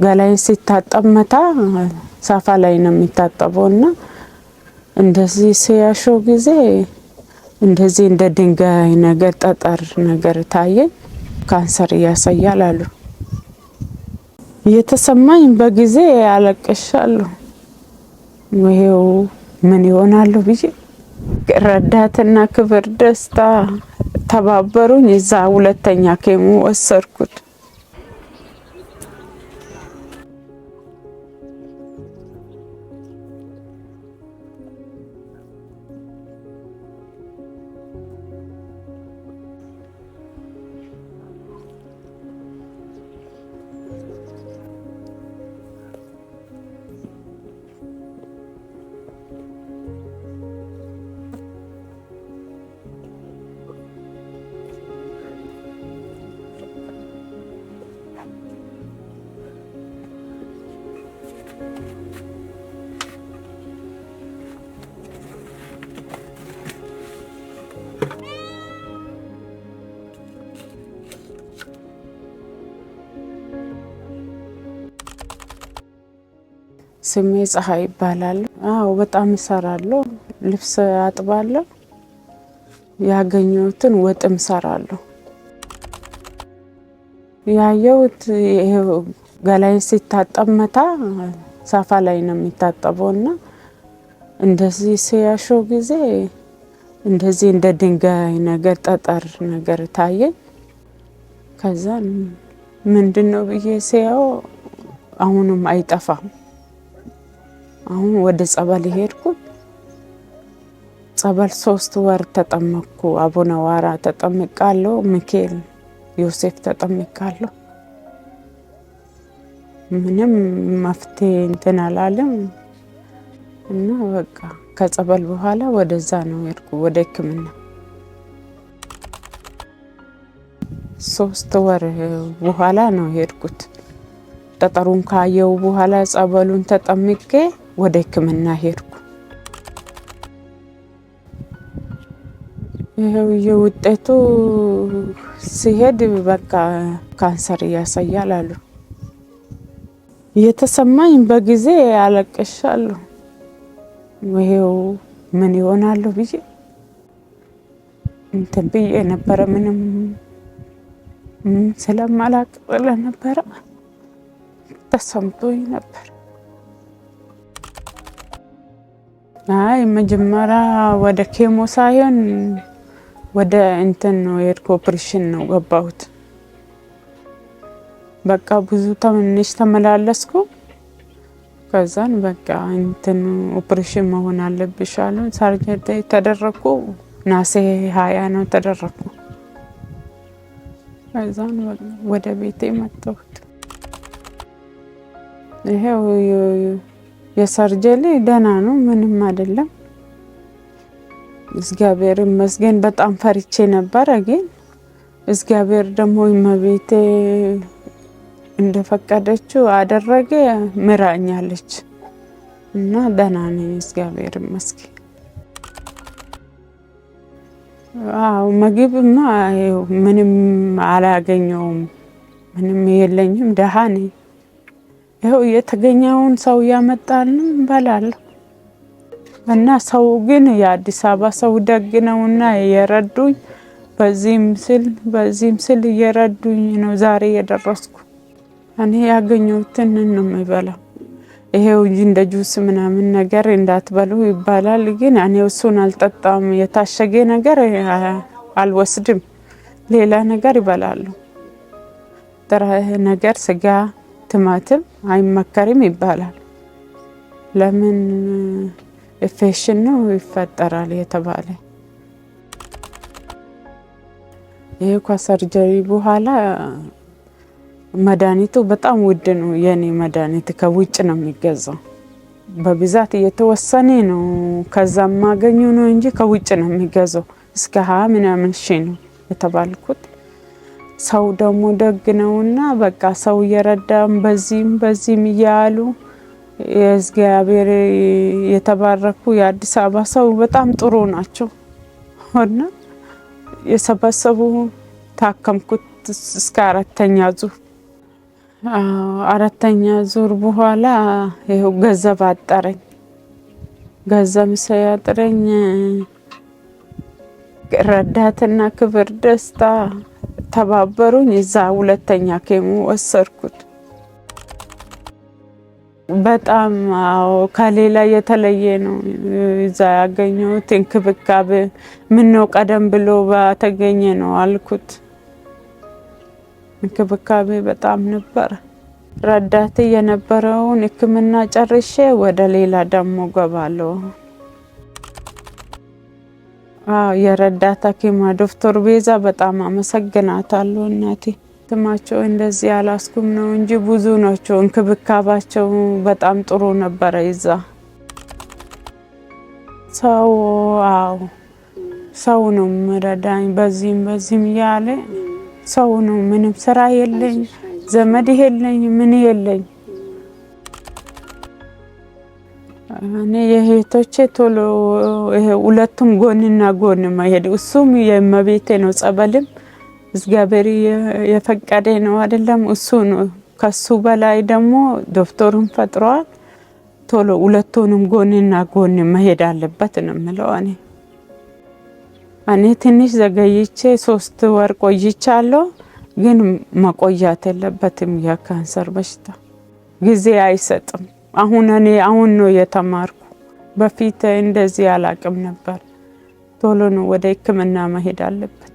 ገላይ ሲታጠብ መታ ሳፋ ላይ ነው የሚታጠበውና እንደዚህ ሲያሾው ጊዜ እንደዚህ እንደ ድንጋይ ነገር ጠጠር ነገር ታየኝ። ካንሰር ያሳያል አሉ። የተሰማኝ በጊዜ አለቅሻለሁ። ወይው ምን ይሆናል ብዬ ረዳትና ክብር ደስታ ተባበሩኝ። እዛ ሁለተኛ ኬሞ ወሰድኩት። ስሜ ፀሐይ ይባላል። አዎ በጣም እሰራለሁ። ልብስ አጥባለሁ። ያገኘሁትን ወጥም እሰራለሁ። ያየሁት ገላይ ሲታጠብ መታ ሳፋ ላይ ነው የሚታጠበውና እንደዚህ ሲያሾው ጊዜ እንደዚህ እንደ ድንጋይ ነገር ጠጠር ነገር ታየኝ። ከዛ ምንድነው ብዬ ሲያው አሁንም አይጠፋም። አሁን ወደ ጸበል ሄድኩ። ጸበል 3 ወር ተጠመቅኩ። አቡነ ዋራ ተጠምቃለሁ። ሚካኤል ዮሴፍ ተጠምቃለሁ። ምንም መፍትሄ እንትን አላለም እና በቃ ከጸበል በኋላ ወደዛ ነው ሄድኩ፣ ወደ ሕክምና 3 ወር በኋላ ነው ሄድኩት። ጠጠሩን ካየው በኋላ ጸበሉን ተጠምቄ ወደ ሕክምና ሄድኩ። ይሄው የውጤቱ ሲሄድ በቃ ካንሰር ያሳያል አሉ። የተሰማኝ በጊዜ አለቅሻለሁ። ወይው ምን ይሆናል ብዬ እንትን ብዬ ነበር። ምንም ስለማላቅ ስለነበረ ተሰምቶኝ ነበር። አይ መጀመሪያ ወደ ኬሞ ሳይሆን ወደ እንትን ነው የሄድኩ፣ ኦፕሬሽን ነው ገባሁት። በቃ ብዙ ትንሽ ተመላለስኩ። ከዛን በቃ እንትን ኦፕሬሽን መሆን አለብሽ አሉ። ሰርጀሪ ተደረኩ። ናሴ 20 ነው ተደረኩ። ከዛን ወደ ቤቴ መጣሁት። ይሄው የሰርጀሪ ደህና ነው፣ ምንም አይደለም። እግዚአብሔር ይመስገን። በጣም ፈርቼ ነበር፣ ግን እግዚአብሔር ደግሞ እመቤቴ እንደፈቀደችው አደረገ። ምራኛለች እና ደህና ነኝ፣ እግዚአብሔር ይመስገን። አዎ ምግብማ ምንም አላገኘውም፣ ምንም የለኝም፣ ደሃ ነኝ። ይኸው የተገኘውን ሰው ያመጣልን እንበላለን እና ሰው ግን የአዲስ አበባ ሰው ደግ ነውና የረዱኝ፣ በዚህም ስል እየረዱኝ ነው ዛሬ የደረስኩ። እኔ ያገኘሁትን ነው የምበላው። ይሄው እንጂ እንደ ጁስ ምናምን ነገር እንዳትበሉ ይባላል፣ ግን እኔ እሱን አልጠጣም። የታሸገ ነገር አልወስድም፣ ሌላ ነገር ይበላሉ። ጥሬ ነገር ስጋ፣ ቲማቲም አይመከርም ይባላል። ለምን ኢንፌክሽን ነው ይፈጠራል የተባለ። ይሄ ከሰርጀሪ በኋላ መድኃኒቱ በጣም ውድ ነው። የኔ መድኃኒት ከውጭ ነው የሚገዛው። በብዛት እየተወሰነ ነው ከዛም ማገኙ ነው እንጂ ከውጭ ነው የሚገዛው። እስከ 20 ምናምን ሺህ ነው የተባልኩት። ሰው ደግሞ ደግ ነውና በቃ ሰው እየረዳም በዚህም እያሉ የእግዚአብሔር የተባረኩ የአዲስ አበባ ሰው በጣም ጥሩ ናቸው እና የሰበሰቡ ታከምኩት እስከ 4ኛ ዙር። አራተኛ ዙር በኋላ ይኸው ገንዘብ አጠረኝ። ገንዘብ ሲያጥረኝ ረዳትና ክብር ደስታ ተባበሩኝ። እዛ ሁለተኛ ኬሞ ወሰድኩት። በጣም ከሌላ የተለየ ነው እዛ ያገኘሁት እንክብካቤ። ምነው ቀደም ብሎ በተገኘ ነው አልኩት። እንክብካቤ በጣም ነበር። ረዳት የነበረውን ሕክምና ጨርሼ ወደ ሌላ ደግሞ ገባለሁ። የረዳት ሐኪም ዶክተር ቤዛ በጣም አመሰግናታለሁ እናቴ። ስማቸው እንደዚህ አላስኩም ነው እንጂ ብዙ ናቸው። እንክብካቤያቸው በጣም ጥሩ ነበረ። ይዛ ሰው ነው መረዳኝ በዚህም ያለ ሰው ነው። ምንም ስራ የለኝ፣ ዘመድ የለኝ፣ ምን የለኝ። እኔ የእህቶቼ ቶሎ ሁለቱም ጎንና ጎን መሄድ እሱም የእመቤቴ ነው። ጸበልም እግዚአብሔር የፈቀደ ነው አይደለም። እሱ ነው። ከሱ በላይ ደግሞ ዶክተሩን ፈጥሯል። ቶሎ ሁለቱንም ጎንና ጎን መሄድ አለበት ነው የምለው። እኔ ትንሽ ዘገይቼ 3 ወር ቆይቻለሁ፣ ግን መቆያት የለበትም። የካንሰር በሽታ ጊዜ አይሰጥም። አሁን ነው የተማርኩ። በፊት እንደዚህ አላቅም ነበር። ቶሎ ነው ወደ ሕክምና መሄድ አለበት።